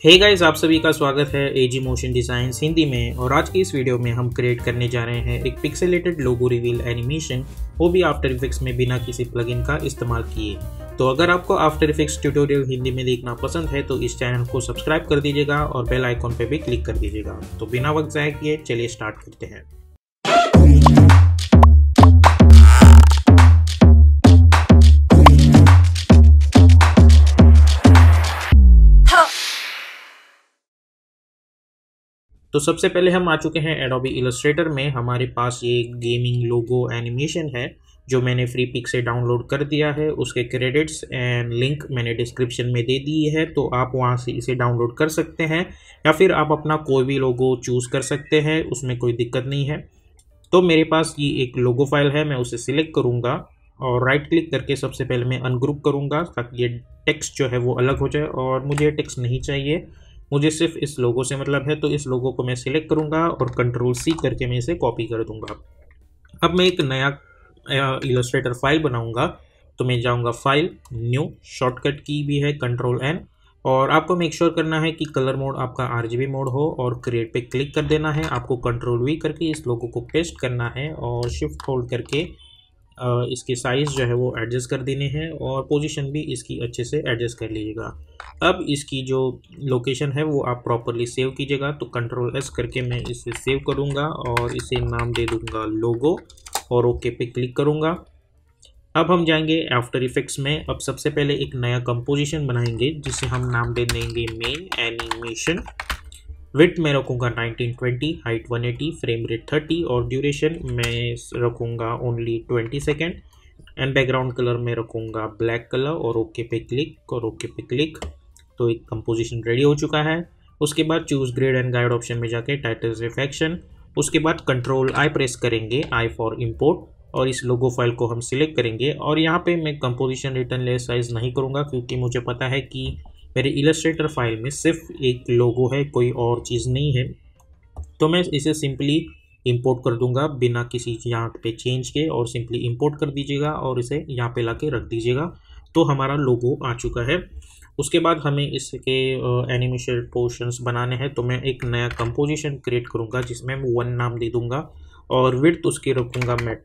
Hey guys, आप सभी का स्वागत है एजी मोशन डिज़ाइंस हिंदी में। और आज की इस वीडियो में हम क्रिएट करने जा रहे हैं एक पिक्सेलेटेड लोगो रिवील एनिमेशन, वो भी आफ्टर इफेक्ट्स में बिना किसी प्लगइन का इस्तेमाल किए। तो अगर आपको आफ्टर इफेक्ट्स ट्यूटोरियल हिंदी में देखना पसंद है तो इस चैनल को सब्सक्राइब कर दीजिएगा और बेल आइकॉन पे भी क्लिक कर दीजिएगा। तो बिना वक्त ज़ाया किए चलिए स्टार्ट करते हैं। तो सबसे पहले हम आ चुके हैं एडोबी इलस्ट्रेटर में। हमारे पास ये गेमिंग लोगो एनिमेशन है जो मैंने फ्री पिक से डाउनलोड कर दिया है। उसके क्रेडिट्स एंड लिंक मैंने डिस्क्रिप्शन में दे दी है, तो आप वहां से इसे डाउनलोड कर सकते हैं या फिर आप अपना कोई भी लोगो चूज़ कर सकते हैं, उसमें कोई दिक्कत नहीं है। तो मेरे पास ये एक लोगो फाइल है, मैं उसे सिलेक्ट करूँगा और राइट क्लिक करके सबसे पहले मैं अनग्रुप करूँगा ताकि ये टेक्स्ट जो है वो अलग हो जाए। और मुझे टेक्स्ट नहीं चाहिए, मुझे सिर्फ इस लोगो से मतलब है। तो इस लोगो को मैं सिलेक्ट करूंगा और कंट्रोल सी करके मैं इसे कॉपी कर दूंगा। अब मैं एक नया इलस्ट्रेटर फाइल बनाऊंगा, तो मैं जाऊंगा फाइल, न्यू, शॉर्टकट की भी है कंट्रोल एन। और आपको मेक श्योर करना है कि कलर मोड आपका RGB मोड हो और क्रिएट पे क्लिक कर देना है। आपको कंट्रोल V करके इस लोगो को पेस्ट करना है और शिफ्ट होल्ड करके इसकी साइज़ जो है वो एडजस्ट कर देने हैं और पोजीशन भी इसकी अच्छे से एडजस्ट कर लीजिएगा। अब इसकी जो लोकेशन है वो आप प्रॉपरली सेव कीजिएगा। तो कंट्रोल S करके मैं इसे सेव करूँगा और इसे नाम दे दूँगा लोगो और ओके पे क्लिक करूँगा। अब हम जाएंगे आफ्टर इफेक्ट्स में। अब सबसे पहले एक नया कंपोजिशन बनाएंगे जिसे हम नाम दे देंगे मेन एनिमेशन। विड्थ में रखूँगा 1920, हाइट 180, फ्रेम रेट 30 और ड्यूरेशन मैं रखूँगा only 20 second. And background colour में रखूँगा ब्लैक कलर और ओके पे क्लिक और ओके पे क्लिक। तो एक कंपोजिशन रेडी हो चुका है। उसके बाद choose grade and guide option में जाके टाइटल रिफ्लेक्शन, उसके बाद कंट्रोल I प्रेस करेंगे, I फॉर इम्पोर्ट, और इस लोगो फाइल को हम सिलेक्ट करेंगे। और यहाँ पे मैं कंपोजिशन रिटर्न लेयर साइज़ नहीं करूँगा क्योंकि मुझे पता है कि मेरे इलस्ट्रेटर फाइल में सिर्फ एक लोगो है, कोई और चीज़ नहीं है। तो मैं इसे सिंपली इंपोर्ट कर दूंगा बिना किसी यहाँ पे चेंज के, और सिंपली इंपोर्ट कर दीजिएगा और इसे यहाँ पे लाके रख दीजिएगा। तो हमारा लोगो आ चुका है। उसके बाद हमें इसके एनिमेशन पोर्शंस बनाने हैं। तो मैं एक नया कंपोजिशन क्रिएट करूँगा जिसमें मैं 1 नाम दे दूँगा और विड्थ उसकी रखूँगा मैं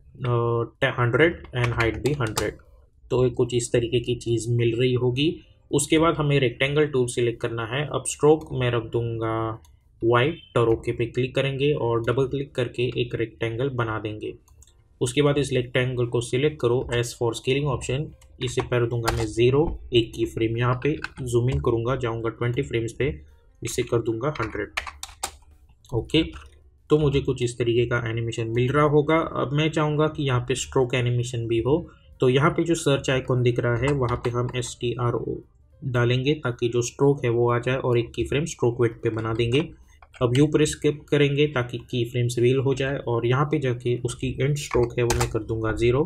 100 एंड हाइट भी 100। तो कुछ इस तरीके की चीज़ मिल रही होगी। उसके बाद हमें रेक्टेंगल टूल सिलेक्ट करना है। अब स्ट्रोक में रख दूंगा वाइट और ओके पे क्लिक करेंगे और डबल क्लिक करके एक रेक्टेंगल बना देंगे। उसके बाद इस रेक्टेंगल को सिलेक्ट करो, एस फॉर स्केलिंग ऑप्शन, इसे कर दूंगा मैं 0, एक की फ्रेम यहाँ पे जूम इन करूँगा, जाऊँगा 20 फ्रेम्स पे, इसे कर दूंगा 100। ओके, तो मुझे कुछ इस तरीके का एनिमेशन मिल रहा होगा। अब मैं चाहूँगा कि यहाँ पे स्ट्रोक एनिमेशन भी हो, तो यहाँ पे जो सर्च आइकॉन दिख रहा है वहाँ पे हम STRO डालेंगे ताकि जो स्ट्रोक है वो आ जाए और एक की फ्रेम स्ट्रोक वेट पे बना देंगे। अब यू प्रेस करेंगे ताकि की फ्रेम्स रिवील हो जाए और यहाँ पे जाके उसकी एंड स्ट्रोक है वो मैं कर दूंगा 0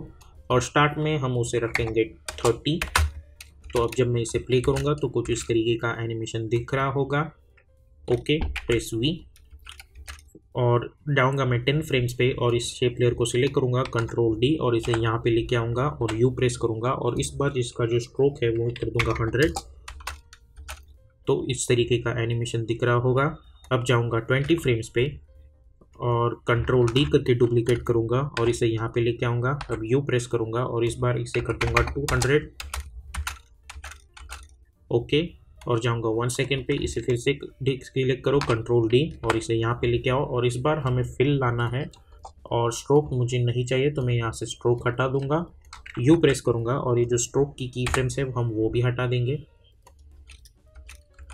और स्टार्ट में हम उसे रखेंगे 30। तो अब जब मैं इसे प्ले करूँगा तो कुछ इस तरीके का एनिमेशन दिख रहा होगा। ओके, प्रेस V और जाऊँगा मैं 10 फ्रेम्स पे और इस शेप लेयर को सिलेक्ट करूँगा, कंट्रोल D, और इसे यहाँ पे लेके आऊँगा और U प्रेस करूँगा और इस बार इसका जो स्ट्रोक है वो कर दूँगा 100। तो इस तरीके का एनिमेशन दिख रहा होगा। अब जाऊँगा 20 फ्रेम्स पे और कंट्रोल D करके डुप्लीकेट करूँगा और इसे यहाँ पे लेके आऊँगा। अब U प्रेस करूँगा और इस बार इसे कर दूँगा 200। ओके, और जाऊँगा 1 सेकेंड पे, इसे फिर से क्लिक करो, कंट्रोल D, और इसे यहाँ पे लेके आओ और इस बार हमें फिल लाना है और स्ट्रोक मुझे नहीं चाहिए तो मैं यहाँ से स्ट्रोक हटा दूँगा। U प्रेस करूँगा और ये जो स्ट्रोक की फ्रेम्स है हम वो भी हटा देंगे।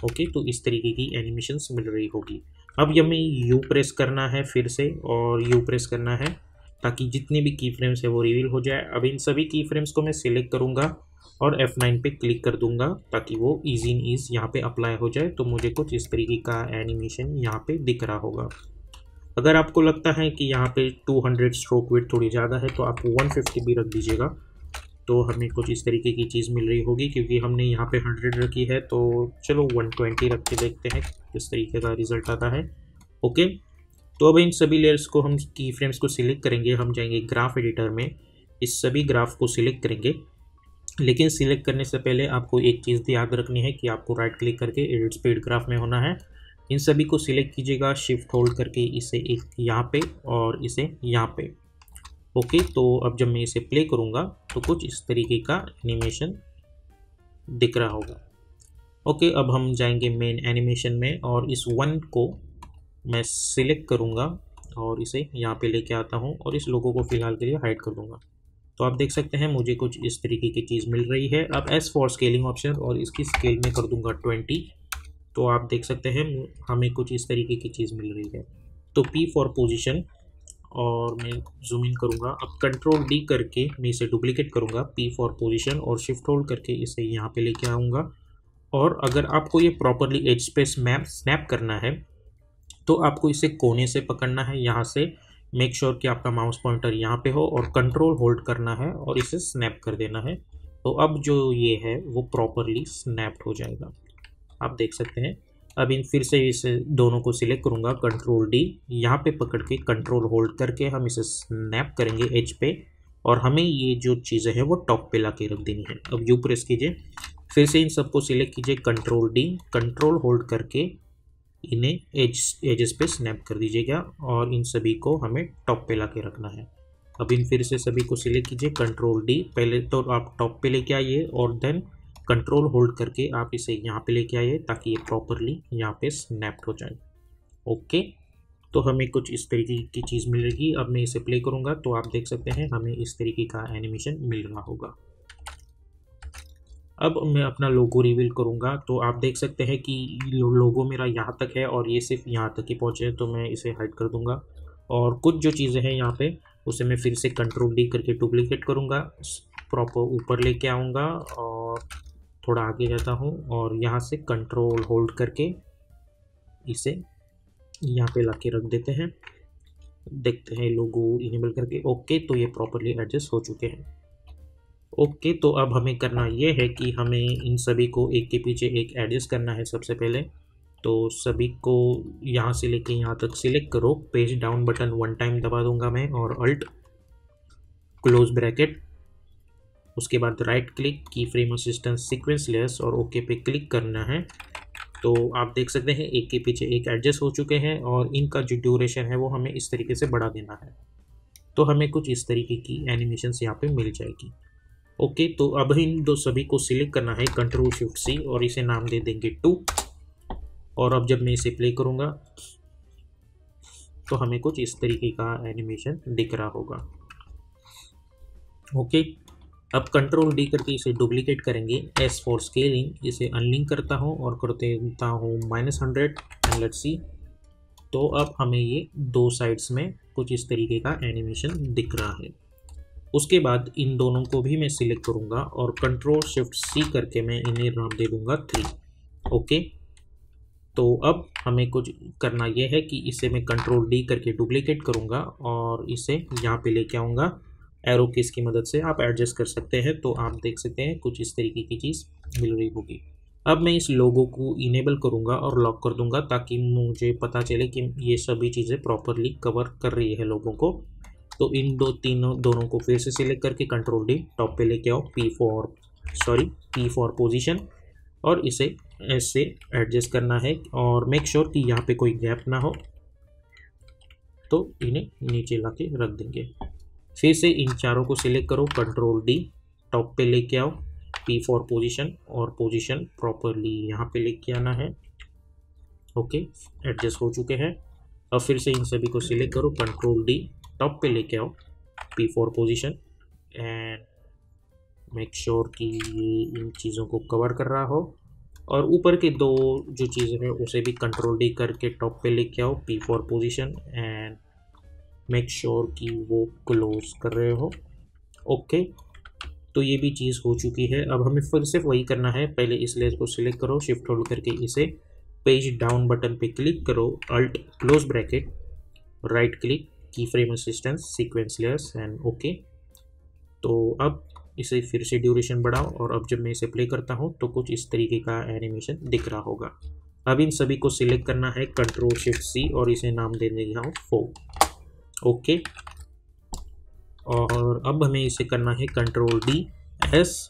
ओके, तो इस तरीके की एनिमेशंस मिल रही होगी। अब हमें U प्रेस करना है फिर से और U प्रेस करना है ताकि जितनी भी की फ्रेम्स है वो रिवील हो जाए। अब इन सभी की फ्रेम्स को मैं सिलेक्ट करूँगा और F9 पे क्लिक कर दूंगा ताकि वो ईजी इन ईज यहाँ पे अप्लाई हो जाए। तो मुझे कुछ इस तरीके का एनिमेशन यहाँ पे दिख रहा होगा। अगर आपको लगता है कि यहाँ पे 200 स्ट्रोक वेट थोड़ी ज़्यादा है तो आप 150 भी रख दीजिएगा। तो हमें कुछ इस तरीके की चीज़ मिल रही होगी क्योंकि हमने यहाँ पे 100 रखी है। तो चलो 120 रख के देखते हैं किस तरीके का रिजल्ट आता है। ओके, तो अब इन सभी लेयर्स को हम की फ्रेम्स को सिलेक्ट करेंगे। हम जाएंगे ग्राफ एडिटर में, इस सभी ग्राफ को सिलेक्ट करेंगे लेकिन सिलेक्ट करने से पहले आपको एक चीज़ याद रखनी है कि आपको राइट क्लिक करके एडिट स्पीड ग्राफ में होना है। इन सभी को सिलेक्ट कीजिएगा, शिफ्ट होल्ड करके इसे एक यहाँ पे और इसे यहाँ पे। ओके, तो अब जब मैं इसे प्ले करूँगा तो कुछ इस तरीके का एनिमेशन दिख रहा होगा। ओके, अब हम जाएंगे मेन एनिमेशन में और इस वन को मैं सिलेक्ट करूँगा और इसे यहाँ पे लेके आता हूँ और इस लोगो को फ़िलहाल के लिए हाइड कर दूँगा। तो आप देख सकते हैं मुझे कुछ इस तरीके की चीज़ मिल रही है। अब एस फॉर स्केलिंग ऑप्शन और इसकी स्केल में कर दूंगा 20। तो आप देख सकते हैं हमें कुछ इस तरीके की चीज़ मिल रही है। तो पी फॉर पोजीशन और मैं जूम इन करूँगा। अब कंट्रोल डी करके मैं इसे डुप्लीकेट करूँगा, पी फॉर पोजीशन और शिफ्ट होल्ड करके इसे यहाँ पे लेके आऊँगा। और अगर आपको ये प्रॉपरली एज पे स्नैप करना है तो आपको इसे कोने से पकड़ना है, यहाँ से मेक श्योर कि आपका माउस पॉइंटर यहाँ पे हो और कंट्रोल होल्ड करना है और इसे स्नैप कर देना है। तो अब जो ये है वो प्रॉपरली स्नैप्ड हो जाएगा, आप देख सकते हैं। अब इन फिर से इसे दोनों को सिलेक्ट करूँगा, कंट्रोल डी, यहाँ पे पकड़ के कंट्रोल होल्ड करके हम इसे स्नैप करेंगे एज पे और हमें ये जो चीज़ें हैं वो टॉप पे ला के रख देनी है। अब यू प्रेस कीजिए, फिर से इन सबको सिलेक्ट कीजिए, कंट्रोल डी, कंट्रोल होल्ड करके इन्हें एजेस पे स्नैप कर दीजिएगा और इन सभी को हमें टॉप पे ला के रखना है। अब इन फिर से सभी को सिलेक्ट कीजिए, कंट्रोल डी, पहले तो आप टॉप पे लेके आइए और देन कंट्रोल होल्ड करके आप इसे यहाँ पे लेके आइए ताकि ये प्रॉपरली यहाँ पे स्नैप्ड हो जाए। ओके, तो हमें कुछ इस तरीके की चीज़ मिल रही। अब मैं इसे प्ले करूँगा तो आप देख सकते हैं हमें इस तरीके का एनिमेशन मिल रहा होगा। अब मैं अपना लोगो रिवील करूँगा तो आप देख सकते हैं कि लोगो मेरा यहाँ तक है और ये सिर्फ यहाँ तक ही पहुँचे, तो मैं इसे हाइड कर दूँगा। और कुछ जो चीज़ें हैं यहाँ पे उसे मैं फिर से कंट्रोल डी करके डुप्लीकेट करूँगा, प्रॉपर ऊपर लेके आऊँगा और थोड़ा आगे जाता हूँ और यहाँ से कंट्रोल होल्ड करके इसे यहाँ पे ला के रख देते हैं। देखते हैं लोगो इनेबल करके। ओके, तो ये प्रॉपरली एडजस्ट हो चुके हैं। ओके, तो अब हमें करना ये है कि हमें इन सभी को एक के पीछे एक एडजस्ट करना है। सबसे पहले तो सभी को यहाँ से लेके यहाँ तक सिलेक्ट करो, पेज डाउन बटन 1 टाइम दबा दूंगा मैं और अल्ट क्लोज ब्रैकेट, उसके बाद right click, key frame assistant sequence layers और ओके पे क्लिक करना है। तो आप देख सकते हैं एक के पीछे एक एडजस्ट हो चुके हैं और इनका जो ड्यूरेशन है वो हमें इस तरीके से बढ़ा देना है। तो हमें कुछ इस तरीके की एनिमेशन यहाँ पे मिल जाएगी। ओके, तो अब इन दो सभी को सिलेक्ट करना है, कंट्रोल शिफ्ट सी और इसे नाम दे देंगे 2। और अब जब मैं इसे प्ले करूँगा तो हमें कुछ इस तरीके का एनिमेशन दिख रहा होगा। ओके, अब कंट्रोल डी करके इसे डुप्लीकेट करेंगे, एस फॉर स्केलिंग, इसे अनलिंक करता हूँ और कर देता हूँ -100 एंड लेट्स सी। तो अब हमें ये दो साइड्स में कुछ इस तरीके का एनिमेशन दिख रहा है। उसके बाद इन दोनों को भी मैं सिलेक्ट करूंगा और कंट्रोल शिफ्ट सी करके मैं इन्हें नाम दे दूंगा 3। ओके, तो अब हमें कुछ करना यह है कि इसे मैं कंट्रोल डी करके डुप्लीकेट करूंगा और इसे यहाँ पे लेके आऊँगा। एरो कीज की मदद से आप एडजस्ट कर सकते हैं। तो आप देख सकते हैं कुछ इस तरीके की चीज़ मिल रही होगी। अब मैं इस लोगो को इनेबल करूँगा और लॉक कर दूँगा ताकि मुझे पता चले कि ये सभी चीज़ें प्रॉपरली कवर कर रही है लोगों को। तो इन दोनों को फिर से सिलेक्ट करके कंट्रोल डी, टॉप पे लेके आओ, पी फॉर पोजीशन और इसे ऐसे एडजस्ट करना है और मेक श्योर कि यहाँ पे कोई गैप ना हो। तो इन्हें नीचे ला के रख देंगे। फिर से इन चारों को सिलेक्ट करो, कंट्रोल डी, टॉप पे लेके आओ, पी फॉर पोजीशन और पोजीशन प्रॉपरली यहाँ पे लेके आना है। ओके, एडजस्ट हो चुके हैं। अब फिर से इन सभी को सिलेक्ट करो, कंट्रोल डी, टॉप पे लेके आओ, P for position and make sure कि ये इन चीज़ों को कवर कर रहा हो। और ऊपर के दो जो चीज़ें हैं उसे भी कंट्रोल डी करके टॉप पे लेके आओ, P for position and make sure कि वो क्लोज कर रहे हो। ओके, तो ये भी चीज़ हो चुकी है। अब हमें फिर से वही करना है, पहले इस लेयर को सिलेक्ट करो, शिफ्ट होल्ड करके इसे पेज डाउन बटन पे क्लिक करो, alt close bracket, right click, key frame assistant sequence layers and okay. तो अब इसे फिर से ड्यूरेशन बढ़ाओ और अब जब मैं इसे प्ले करता हूँ तो कुछ इस तरीके का एनिमेशन दिख रहा होगा। अब इन सभी को सिलेक्ट करना है, कंट्रोल शिफ्ट सी और इसे नाम दे देता हूँ 4। ओके, और अब हमें इसे करना है कंट्रोल डी, एस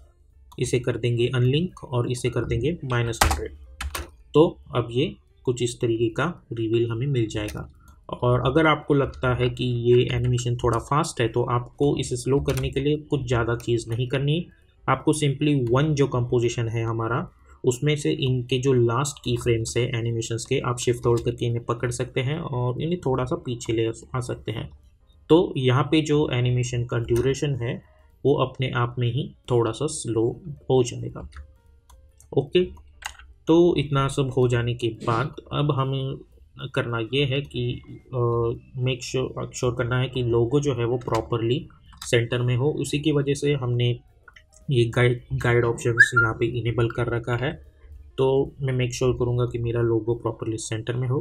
इसे कर देंगे अनलिंक और इसे कर देंगे -100। तो अब ये कुछ इस तरीके का रिवील हमें मिल जाएगा। और अगर आपको लगता है कि ये एनिमेशन थोड़ा फास्ट है तो आपको इसे स्लो करने के लिए कुछ ज़्यादा चीज़ नहीं करनी। आपको सिंपली वन जो कंपोजिशन है हमारा, उसमें से इनके जो लास्ट की फ्रेम्स है एनिमेशंस के, आप शिफ्ट होल्ड करके इन्हें पकड़ सकते हैं और इन्हें थोड़ा सा पीछे ले आ सकते हैं। तो यहाँ पे जो एनिमेशन का ड्यूरेशन है वो अपने आप में ही थोड़ा सा स्लो हो जाएगा। ओके, तो इतना सब हो जाने के बाद अब हमें करना ये है कि मेक श्योर करना है कि लोगो जो है वो प्रॉपरली सेंटर में हो। उसी की वजह से हमने ये गाइड ऑप्शन यहाँ पे इनेबल कर रखा है। तो मैं मेक श्योर करूँगा कि मेरा लोगो प्रॉपरली सेंटर में हो।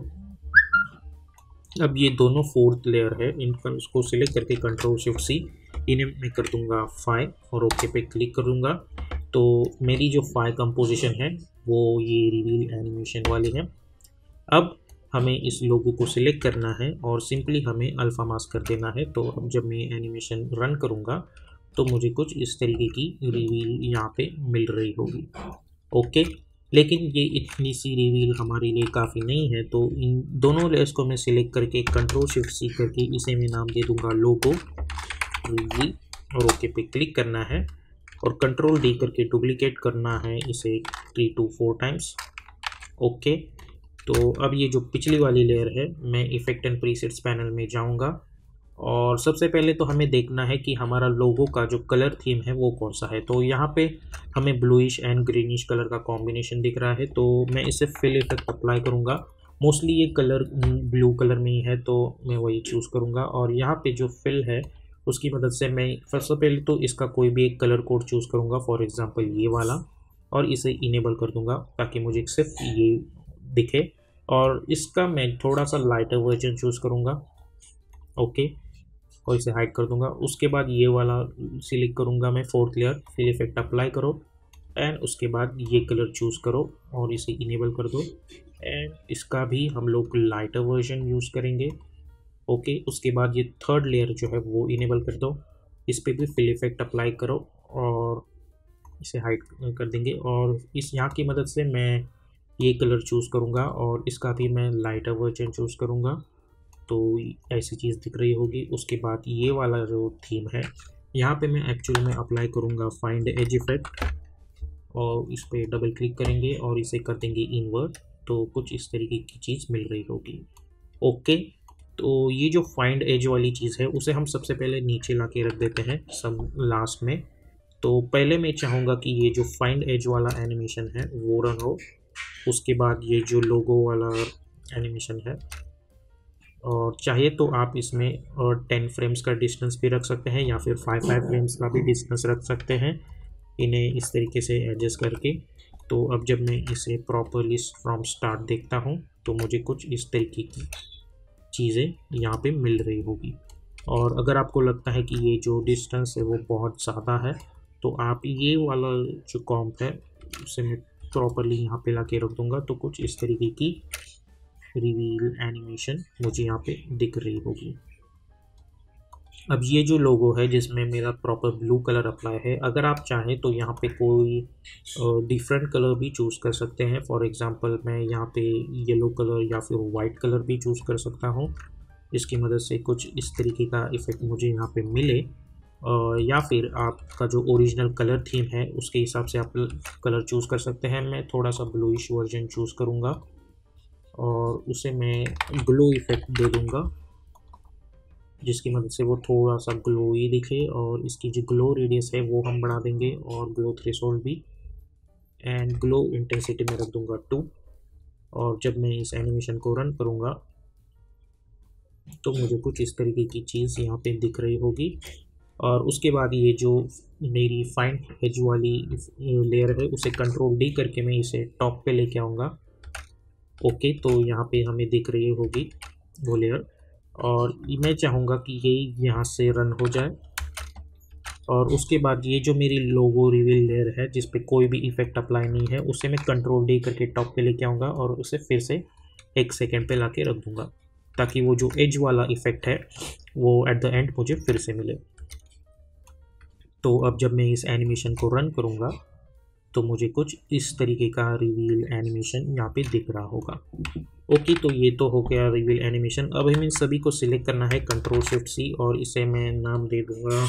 अब ये दोनों फोर्थ लेयर है, इसको सिलेक्ट करके Ctrl+Shift+C इन्हें मैं कर दूंगा 5 और ओके पे क्लिक करूँगा। तो मेरी जो 5 कंपोजिशन है वो ये रिवील एनिमेशन वाली है। अब हमें इस लोगो को सिलेक्ट करना है और सिंपली हमें अल्फा मास्क कर देना है। तो अब जब मैं एनिमेशन रन करूँगा तो मुझे कुछ इस तरीके की रिवील यहाँ पे मिल रही होगी। ओके, लेकिन ये इतनी सी रिवील हमारे लिए काफ़ी नहीं है। तो इन दोनों लेयर्स को मैं सिलेक्ट करके Ctrl+Shift+C करके इसे मैं नाम दे दूंगा लोगो रिवील और ओके पे क्लिक करना है और Ctrl+D करके डुप्लीकेट करना है इसे 3 to 4 टाइम्स। ओके, तो अब ये जो पिछली वाली लेयर है, मैं इफेक्ट एंड प्रीसेट्स पैनल में जाऊंगा और सबसे पहले तो हमें देखना है कि हमारा लोगो का जो कलर थीम है वो कौन सा है। तो यहाँ पे हमें ब्लूइश एंड ग्रीनिश कलर का कॉम्बिनेशन दिख रहा है। तो मैं इसे फिल इफेक्ट अप्लाई करूँगा। मोस्टली ये कलर ब्लू कलर में ही है तो मैं वही चूज़ करूँगा। और यहाँ पे जो फिल है उसकी मदद से मैं सबसे पहले तो इसका कोई भी एक कलर कोड चूज़ करूँगा, फॉर एग्जाम्पल ये वाला, और इसे इनेबल कर दूँगा ताकि मुझे सिर्फ ये दिखे। और इसका मैं थोड़ा सा लाइटर वर्जन चूज़ करूँगा। ओके, और इसे हाइड कर दूंगा। उसके बाद ये वाला सिलेक्ट करूंगा मैं, fourth layer, fill effect apply करो एंड उसके बाद ये कलर चूज़ करो और इसे इनेबल कर दो एंड इसका भी हम लोग लाइटर वर्जन यूज़ करेंगे। ओके, उसके बाद ये थर्ड लेयर जो है वो इनेबल कर दो, इस पर भी फिल इफेक्ट अप्लाई करो और इसे हाइड कर देंगे। और इस यहाँ की मदद से मैं ये कलर चूज़ करूँगा और इसका भी मैं लाइटर वर्जन चूज़ करूँगा। तो ऐसी चीज़ दिख रही होगी। उसके बाद ये वाला जो थीम है यहाँ पे मैं एक्चुअली में अप्लाई करूँगा फाइंड एज इफेक्ट और इस पर डबल क्लिक करेंगे और इसे कर देंगे इनवर्ट। तो कुछ इस तरीके की चीज़ मिल रही होगी। ओके, तो ये जो फाइंड एज वाली चीज़ है उसे हम सबसे पहले नीचे ला के रख देते हैं सब लास्ट में। तो पहले मैं चाहूँगा कि ये जो फाइंड एज वाला एनिमेशन है वो रन हो। उसके बाद ये जो लोगो वाला एनिमेशन है, और चाहिए तो आप इसमें 10 फ्रेम्स का डिस्टेंस भी रख सकते हैं या फिर 5 फ्रेम्स का भी डिस्टेंस रख सकते हैं, इन्हें इस तरीके से एडजस्ट करके। तो अब जब मैं इसे प्रॉपरली फ्रॉम स्टार्ट देखता हूँ तो मुझे कुछ इस तरीके की चीज़ें यहाँ पे मिल रही होगी। और अगर आपको लगता है कि ये जो डिस्टेंस है वो बहुत ज़्यादा है तो आप ये वाला जो कॉम्प है उसे मैं प्रॉपरली यहाँ पे ला के रख दूँगा। तो कुछ इस तरीके की रिवील एनिमेशन मुझे यहाँ पे दिख रही होगी। अब ये जो लोगो है जिसमें मेरा प्रॉपर ब्लू कलर अप्लाई है, अगर आप चाहें तो यहाँ पे कोई डिफरेंट कलर भी चूज़ कर सकते हैं। फॉर एग्जांपल मैं यहाँ पे येलो कलर या फिर वाइट कलर भी चूज़ कर सकता हूँ, इसकी मदद से कुछ इस तरीके का इफ़ेक्ट मुझे यहाँ पे मिले। या फिर आपका जो ओरिजिनल कलर थीम है उसके हिसाब से आप कलर चूज़ कर सकते हैं। मैं थोड़ा सा ब्लूइश वर्जन चूज़ करूँगा और उसे मैं ग्लो इफेक्ट दे दूँगा जिसकी मदद से वो थोड़ा सा ग्लोई दिखे। और इसकी जो ग्लो रेडियस है वो हम बढ़ा देंगे और ग्लो थ्रेशोल्ड भी, एंड ग्लो इंटेंसिटी में रख दूँगा 2। और जब मैं इस एनिमेशन को रन करूँगा तो मुझे कुछ इस तरीके की चीज़ यहाँ पे दिख रही होगी। और उसके बाद ये जो मेरी फाइंड एज वाली लेयर है उसे Ctrl+D करके मैं इसे टॉप पे लेके आऊँगा। ओके, तो यहाँ पे हमें दिख रही होगी वो लेयर और मैं चाहूँगा कि ये यहाँ से रन हो जाए। और उसके बाद ये जो मेरी लोगो रिवील लेयर है जिस पे कोई भी इफेक्ट अप्लाई नहीं है उसे मैं Ctrl+D करके टॉप पे लेके आऊँगा और उसे फिर से 1 सेकेंड पे ला के रख दूँगा ताकि वो जो एज वाला इफेक्ट है वो एट द एंड मुझे फिर से मिले। तो अब जब मैं इस एनिमेशन को रन करूँगा तो मुझे कुछ इस तरीके का रिवील एनिमेशन यहाँ पे दिख रहा होगा। ओके, तो ये तो हो गया रिवील एनिमेशन। अब हमें इन सभी को सिलेक्ट करना है, Ctrl+Shift+C, और इसे मैं नाम दे दूंगा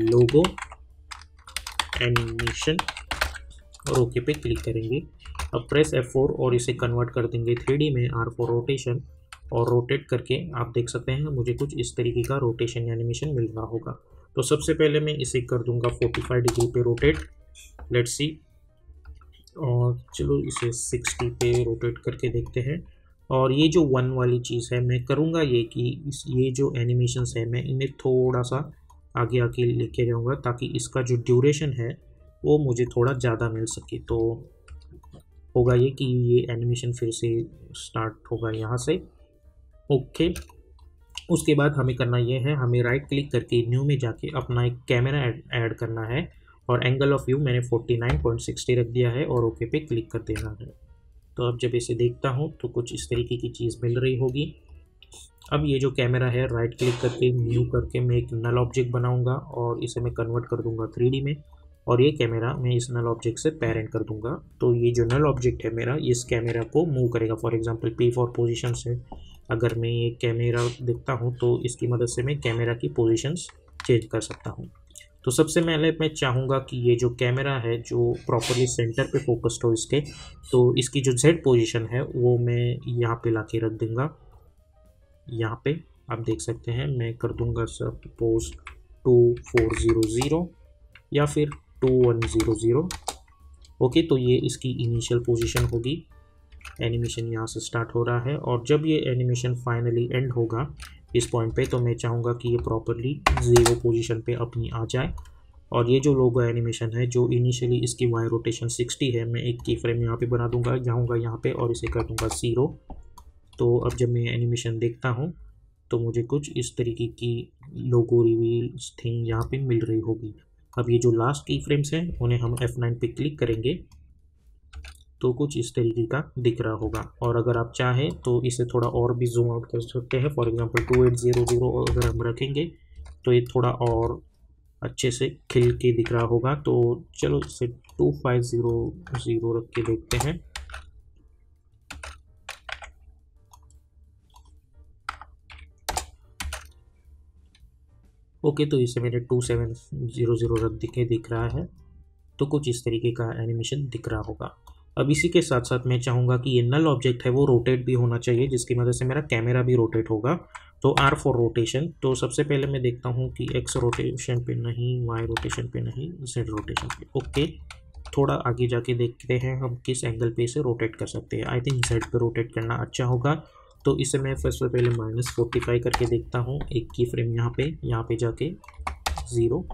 लोगो एनिमेशन, और ओके पे क्लिक करेंगे। अब प्रेस F4 और इसे कन्वर्ट कर देंगे 3D में, R4 रोटेशन, और रोटेट करके आप देख सकते हैं मुझे कुछ इस तरीके का रोटेशन एनिमेशन मिल रहा होगा। तो सबसे पहले मैं इसे कर दूंगा 45 डिग्री पे रोटेट, लेट्स सी, और चलो इसे 60 पे रोटेट करके देखते हैं। और ये जो 1 वाली चीज़ है मैं करूँगा ये कि ये जो एनिमेशंस है मैं इन्हें थोड़ा सा आगे आके लेके जाऊँगा, ताकि इसका जो ड्यूरेशन है वो मुझे थोड़ा ज़्यादा मिल सके। तो होगा ये कि ये एनिमेशन फिर से स्टार्ट होगा यहाँ से। ओके, उसके बाद हमें करना ये है, हमें राइट क्लिक करके न्यू में जाके अपना एक कैमरा ऐड करना है, और एंगल ऑफ व्यू मैंने 49.60 रख दिया है, और ओके पे क्लिक कर देना है। तो अब जब इसे देखता हूँ तो कुछ इस तरीके की चीज़ मिल रही होगी। अब ये जो कैमरा है, राइट क्लिक करके न्यू करके मैं एक नल ऑब्जेक्ट बनाऊंगा, और इसे मैं कन्वर्ट कर दूंगा 3D में, और ये कैमरा मैं इस नल ऑब्जेक्ट से पेरेंट कर दूंगा। तो ये जो नल ऑब्जेक्ट है मेरा, इस कैमरा को मूव करेगा। For example P for position से अगर मैं ये कैमरा देखता हूँ तो इसकी मदद से मैं कैमरा की पोजीशंस चेंज कर सकता हूँ। तो सबसे पहले मैं चाहूँगा कि ये जो कैमरा है जो प्रॉपरली सेंटर पे फोकस्ड हो इसके, तो इसकी जो Z पोजीशन है वो मैं यहाँ पे ला के रख दूँगा। यहाँ पे आप देख सकते हैं मैं कर दूँगा सपोज 2400 या फिर 2100। ओके, तो ये इसकी इनिशियल पोजीशन होगी। एनिमेशन यहाँ से स्टार्ट हो रहा है, और जब ये एनिमेशन फाइनली एंड होगा इस पॉइंट पे, तो मैं चाहूँगा कि ये प्रॉपरली 0 पोजीशन पे अपनी आ जाए। और ये जो लोगो एनिमेशन है जो इनिशियली इसकी वाई रोटेशन 60 है, मैं एक की फ्रेम यहाँ पे बना दूंगा, जाऊँगा यहाँ पे और इसे कर दूंगा 0। तो अब जब मैं एनिमेशन देखता हूँ तो मुझे कुछ इस तरीके की लोगो रिवील थिंग यहाँ पे मिल रही होगी। अब ये जो लास्ट की फ्रेम्स हैं उन्हें हम F9 पे क्लिक करेंगे तो कुछ इस तरीके का दिख रहा होगा। और अगर आप चाहें तो इसे थोड़ा और भी जूम आउट कर सकते हैं। फॉर एग्जांपल 2800 अगर हम रखेंगे तो ये थोड़ा और अच्छे से खिल के दिख रहा होगा। तो चलो इसे 2500 रख के देखते हैं। ओके, तो इसे मैंने 2700 रख दिख रहा है। तो कुछ इस तरीके का एनिमेशन दिख रहा होगा। अब इसी के साथ साथ मैं चाहूँगा कि ये नल ऑब्जेक्ट है वो रोटेट भी होना चाहिए, जिसकी मदद से मेरा कैमरा भी रोटेट होगा। तो R फॉर रोटेशन, तो सबसे पहले मैं देखता हूँ कि X रोटेशन पे नहीं, Y रोटेशन पे नहीं, Z रोटेशन पे। ओके, थोड़ा आगे जाके देखते हैं हम किस एंगल पे इसे रोटेट कर सकते हैं। आई थिंक Z पे रोटेट करना अच्छा होगा। तो इसे मैं फर्स्ट पहले -45 करके देखता हूँ। एक की फ्रेम यहाँ पे जाके 0,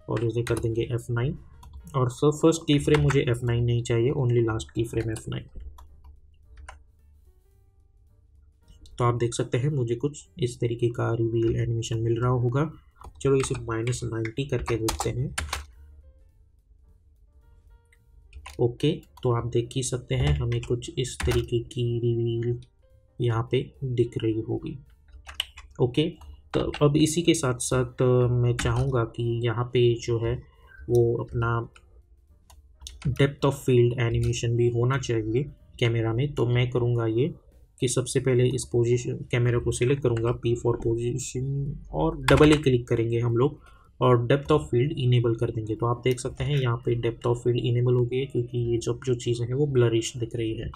और इसे कर देंगे F9। और फर्स्ट की फ्रेम मुझे F9 नहीं चाहिए, ओनली लास्ट की फ्रेम F9। तो आप देख सकते हैं मुझे कुछ इस तरीके का रिवील एनिमेशन मिल रहा होगा। चलो इसे -90 करके देखते हैं। ओके, तो आप देख ही सकते हैं हमें कुछ इस तरीके की रिवील यहाँ पे दिख रही होगी। ओके, तो अब इसी के साथ साथ मैं चाहूँगा कि यहाँ पे जो है वो अपना डेप्थ ऑफ फील्ड एनिमेशन भी होना चाहिए कैमरा में। तो मैं करूँगा ये कि सबसे पहले इस पोजीशन कैमरा को सिलेक्ट करूँगा, P फॉर पोजीशन, और डबल ए क्लिक करेंगे हम लोग और डेप्थ ऑफ फील्ड इनेबल कर देंगे। तो आप देख सकते हैं यहाँ पे डेप्थ ऑफ फील्ड इनेबल हो गई है, क्योंकि ये जो चीज़ें हैं वो ब्लरिश दिख रही है।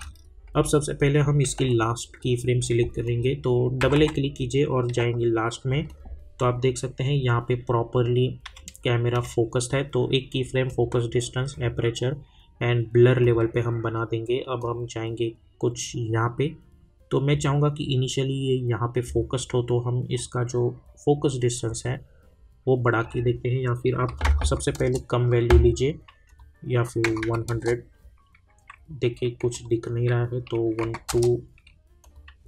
अब सबसे पहले हम इसकी लास्ट की फ्रेम सिलेक्ट करेंगे, तो डबल ए क्लिक कीजिए और जाएंगे लास्ट में। तो आप देख सकते हैं यहाँ पे प्रॉपरली कैमरा फोकस्ड है। तो एक की frame focus distance, aperture and blur level पे हम बना देंगे। अब हम चाहेंगे कुछ यहाँ पे, तो मैं चाहूँगा कि इनिशियली ये यहाँ पे फोकस्ड हो, तो हम इसका जो फोकस डिस्टेंस है वो बढ़ा के देखते हैं, या फिर आप सबसे पहले कम वैल्यू लीजिए या फिर 100। देखिए कुछ दिख नहीं रहा है तो 12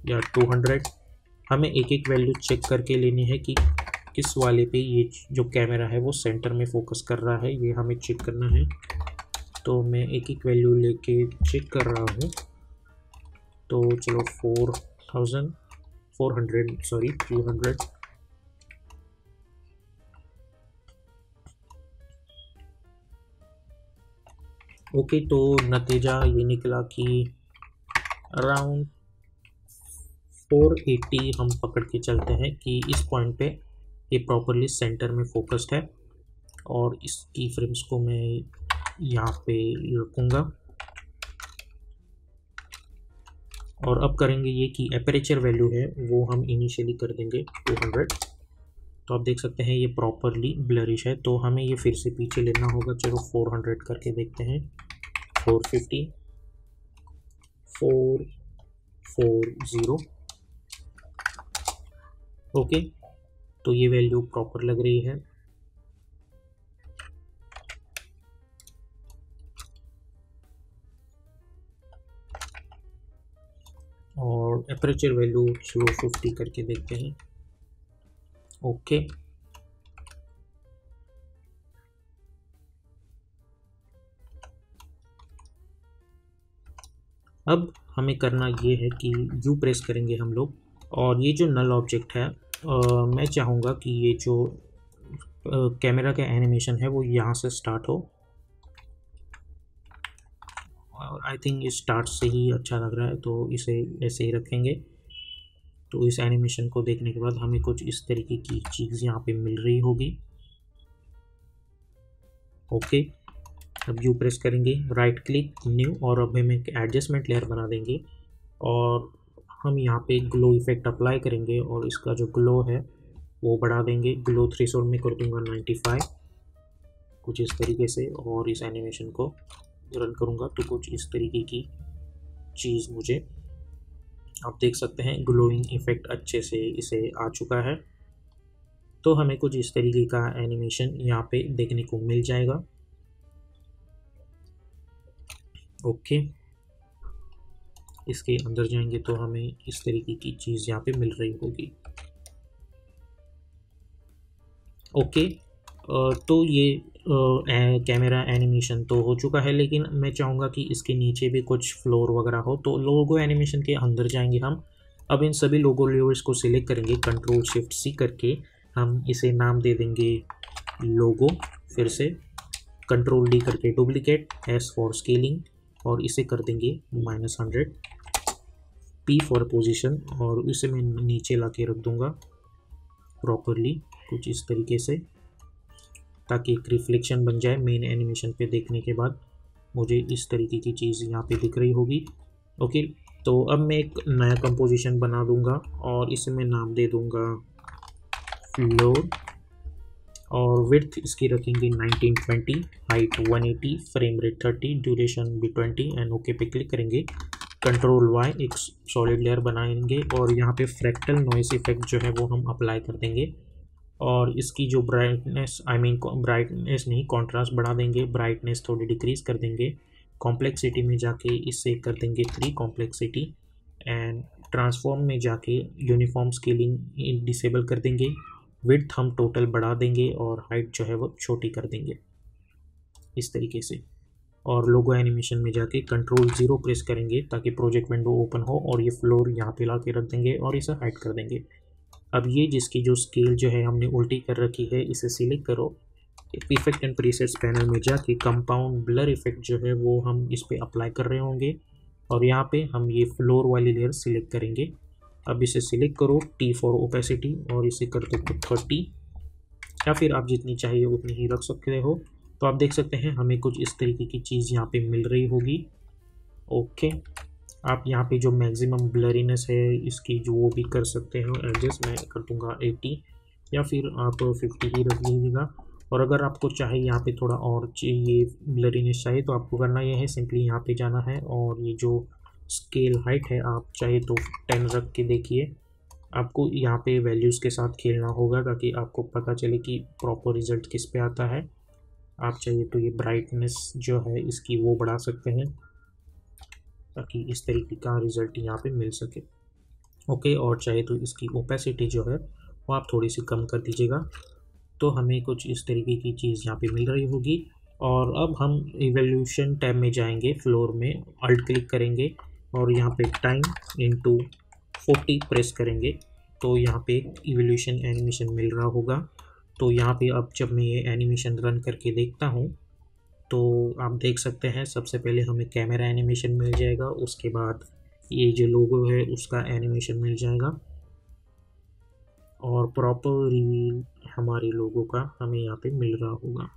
या 200। हमें एक एक वैल्यू चेक करके लेनी है कि किस वाले पे ये जो कैमरा है वो सेंटर में फोकस कर रहा है, ये हमें चेक करना है। तो मैं एक एक वैल्यू लेके चेक कर रहा हूँ। तो चलो 300। ओके, तो नतीजा ये निकला कि अराउंड 480 हम पकड़ के चलते हैं कि इस पॉइंट पे ये प्रॉपरली सेंटर में फोकस्ड है, और इस की फ्रेम्स को मैं यहाँ पे रखूँगा। और अब करेंगे ये कि एपरेचर वैल्यू है वो हम इनिशियली कर देंगे 200। तो आप देख सकते हैं ये प्रॉपरली ब्लरिश है, तो हमें ये फिर से पीछे लेना होगा। चलो 400 करके देखते हैं। 450, 440। ओके, तो ये वैल्यू प्रॉपर लग रही है। और एपरेचर वैल्यू चलो 50 करके देखते हैं। ओके, अब हमें करना ये है कि यू प्रेस करेंगे हम लोग, और ये जो नल ऑब्जेक्ट है मैं चाहूँगा कि ये जो कैमरा का एनिमेशन है वो यहाँ से स्टार्ट हो, और आई थिंक ये स्टार्ट से ही अच्छा लग रहा है, तो इसे ऐसे ही रखेंगे। तो इस एनिमेशन को देखने के बाद हमें कुछ इस तरीके की चीज़ यहाँ पे मिल रही होगी। ओके, अब यू प्रेस करेंगे, राइट क्लिक, न्यू, और अब हम एक एडजस्टमेंट लेयर बना देंगे, और हम यहाँ पे ग्लो इफेक्ट अप्लाई करेंगे, और इसका जो ग्लो है वो बढ़ा देंगे। ग्लो थ्रेशोल्ड में कर दूंगा 95, कुछ इस तरीके से, और इस एनिमेशन को रन करूँगा तो कुछ इस तरीके की चीज़ मुझे आप देख सकते हैं ग्लोइंग इफेक्ट अच्छे से इसे आ चुका है। तो हमें कुछ इस तरीके का एनिमेशन यहाँ पे देखने को मिल जाएगा। ओके, इसके अंदर जाएंगे तो हमें इस तरीके की चीज़ यहाँ पे मिल रही होगी। ओके, तो ये कैमरा एनिमेशन तो हो चुका है, लेकिन मैं चाहूँगा कि इसके नीचे भी कुछ फ्लोर वगैरह हो। तो लोगो एनिमेशन के अंदर जाएंगे हम। अब इन सभी लोगो लेयर्स को सिलेक्ट करेंगे, कंट्रोल शिफ्ट सी करके हम इसे नाम दे देंगे लोगो। फिर से कंट्रोल डी करके डुप्लीकेट, एस फॉर स्केलिंग, और इसे कर देंगे -100, पी फॉर पोजीशन, और इसे मैं नीचे ला के रख दूँगा प्रॉपरली कुछ इस तरीके से, ताकि एक रिफ्लेक्शन बन जाए। मेन एनिमेशन पे देखने के बाद मुझे इस तरीके की चीज़ यहाँ पे दिख रही होगी। ओके, तो अब मैं एक नया कंपोजिशन बना दूँगा, और इसे मैं नाम दे दूँगा फ्लोर, और विड्थ इसकी रखेंगे 1920, हाइट 180, फ्रेम रेट 30, ड्यूरेशन भी 20, एंड ओके पे क्लिक करेंगे। कंट्रोल वाई एक सॉलिड लेयर बनाएंगे, और यहाँ पे फ्रैक्टल नॉइस इफेक्ट जो है वो हम अप्लाई कर देंगे, और इसकी जो ब्राइटनेस ब्राइटनेस नहीं, कॉन्ट्रास्ट बढ़ा देंगे, ब्राइटनेस थोड़ी डिक्रीज कर देंगे। कॉम्प्लेक्सिटी में जाके इससे कर देंगे 3 कॉम्प्लेक्सिटी, एंड ट्रांसफॉर्म में जाके यूनिफॉर्म स्केलिंग डिसेबल कर देंगे। विड्थ हम टोटल बढ़ा देंगे, और हाइट जो है वो छोटी कर देंगे इस तरीके से। और लोगो एनिमेशन में जाके कंट्रोल 0 प्रेस करेंगे ताकि प्रोजेक्ट विंडो ओपन हो, और ये फ्लोर यहाँ पे ला के रख देंगे, और इसे हाइड कर देंगे। अब ये जिसकी जो स्केल जो है हमने उल्टी कर रखी है, इसे सिलेक्ट करो, इफेक्ट एंड प्रीसेट्स पैनल में जाके कंपाउंड ब्लर इफेक्ट जो है वो हम इस पर अप्लाई कर रहे होंगे, और यहाँ पे हम ये फ्लोर वाली लेयर सिलेक्ट करेंगे। अब इसे सिलेक्ट करो, टी फॉर ओपेसिटी, और इसे कर दो 30, या फिर आप जितनी चाहिए उतनी ही रख सकते हो। तो आप देख सकते हैं हमें कुछ इस तरीके की चीज़ यहाँ पे मिल रही होगी। ओके, आप यहाँ पे जो मैक्सिमम ब्लरीनेस है इसकी जो वो भी कर सकते हो एडजस्ट। मैं कर दूँगा 80, या फिर आप 50 ही रख लीजिएगा। और अगर आपको चाहे यहाँ पे थोड़ा और चाहिए ब्लरीनेस चाहिए, तो आपको करना यह है, सिंपली यहाँ पे जाना है, और ये जो स्केल हाइट है आप चाहे तो 10 रख के देखिए। आपको यहाँ पे वैल्यूज़ के साथ खेलना होगा ताकि आपको पता चले कि प्रॉपर रिज़ल्ट किस पे आता है। आप चाहिए तो ये ब्राइटनेस जो है इसकी वो बढ़ा सकते हैं ताकि इस तरीके का रिज़ल्ट यहाँ पे मिल सके। ओके, और चाहे तो इसकी ओपेसिटी जो है वो आप थोड़ी सी कम कर दीजिएगा। तो हमें कुछ इस तरीके की चीज़ यहाँ पे मिल रही होगी। और अब हम इवोल्यूशन टैब में जाएंगे, फ्लोर में अल्ट क्लिक करेंगे, और यहाँ पे टाइम इनटू 40 प्रेस करेंगे, तो यहाँ पे इवोल्यूशन एनिमेशन मिल रहा होगा। तो यहाँ पे अब जब मैं ये एनिमेशन रन करके देखता हूँ तो आप देख सकते हैं सबसे पहले हमें कैमरा एनिमेशन मिल जाएगा, उसके बाद ये जो लोगो है उसका एनिमेशन मिल जाएगा और प्रॉपर रिवील हमारे लोगो का हमें यहाँ पे मिल रहा होगा।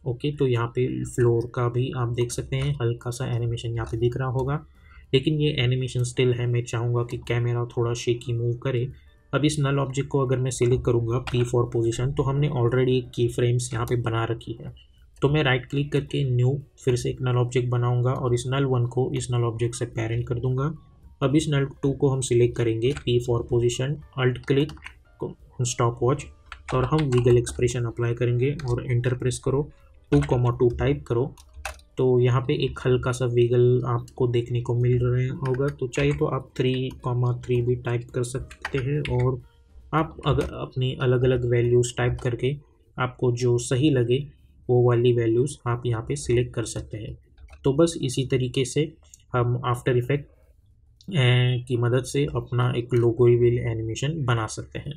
ओके, तो यहाँ पे फ्लोर का भी आप देख सकते हैं हल्का सा एनिमेशन यहाँ पे दिख रहा होगा, लेकिन ये एनिमेशन स्टिल है। मैं चाहूँगा कि कैमरा थोड़ा शेकी मूव करे। अब इस नल ऑब्जेक्ट को अगर मैं सिलेक्ट करूँगा P फॉर पोजीशन, तो हमने ऑलरेडी एक की फ्रेम्स यहाँ पे बना रखी है। तो मैं राइट क्लिक करके न्यू फिर से एक नल ऑब्जेक्ट बनाऊँगा और इस नल 1 को इस नल ऑब्जेक्ट से पेरेंट कर दूँगा। अब इस नल 2 को हम सिलेक्ट करेंगे P for position, alt click, stopwatch, और हम वीगल एक्सप्रेशन अप्लाई करेंगे और एंटर प्रेस करो, 2,2 टाइप करो। तो यहाँ पे एक हल्का सा वीगल आपको देखने को मिल रहा होगा। तो चाहिए तो आप 3,3 भी टाइप कर सकते हैं और आप अगर अपनी अलग अलग वैल्यूज़ टाइप करके आपको जो सही लगे वो वाली वैल्यूज़ आप यहाँ पे सिलेक्ट कर सकते हैं। तो बस इसी तरीके से हम आफ्टर इफेक्ट की मदद से अपना एक लोगो रिवील एनिमेशन बना सकते हैं।